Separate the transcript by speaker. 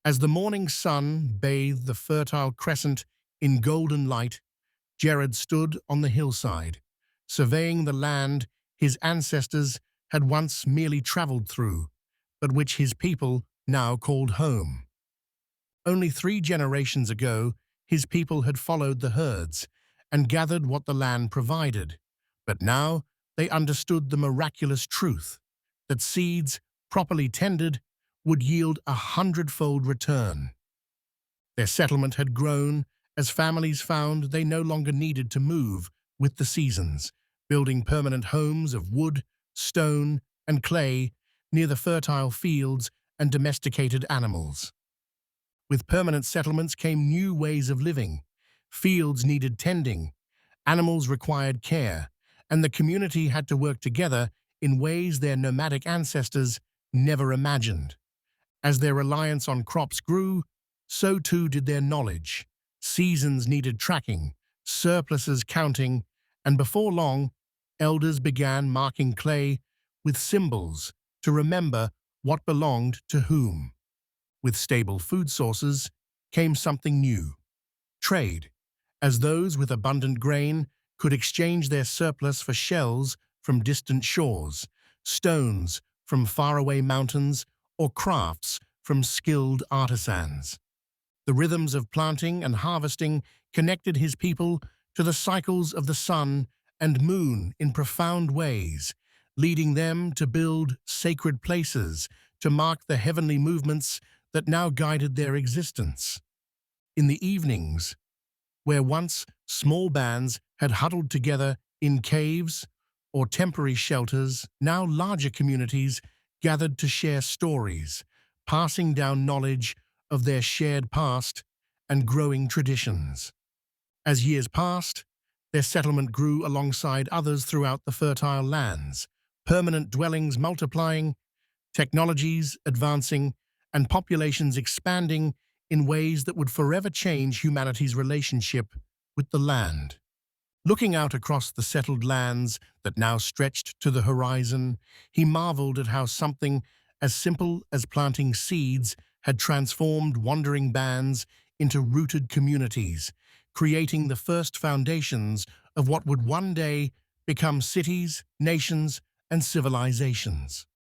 Speaker 1: As the morning sun bathed the fertile crescent in golden light, Jared stood on the hillside, surveying the land his ancestors had once merely travelled through, but which his people now called home. Only 3 generations ago, his people had followed the herds and gathered what the land provided, but now they understood the miraculous truth that seeds, properly tended, would yield 100-fold return. Their settlement had grown as families found they no longer needed to move with the seasons, building permanent homes of wood, stone, and clay near the fertile fields and domesticated animals. With permanent settlements came new ways of living. Fields needed tending, animals required care, and the community had to work together in ways their nomadic ancestors never imagined. As their reliance on crops grew, so too did their knowledge. Seasons needed tracking, surpluses counting, and before long, elders began marking clay with symbols to remember what belonged to whom. With stable food sources came something new: trade, as those with abundant grain could exchange their surplus for shells from distant shores, stones from faraway mountains, or crafts from skilled artisans. The rhythms of planting and harvesting connected his people to the cycles of the sun and moon in profound ways, leading them to build sacred places to mark the heavenly movements that now guided their existence. In the evenings, where once small bands had huddled together in caves or temporary shelters, now larger communities gathered to share stories, passing down knowledge of their shared past and growing traditions. As years passed, their settlement grew alongside others throughout the fertile lands, permanent dwellings multiplying, technologies advancing, and populations expanding in ways that would forever change humanity's relationship with the land. Looking out across the settled lands that now stretched to the horizon, he marveled at how something as simple as planting seeds had transformed wandering bands into rooted communities, creating the first foundations of what would one day become cities, nations, and civilizations.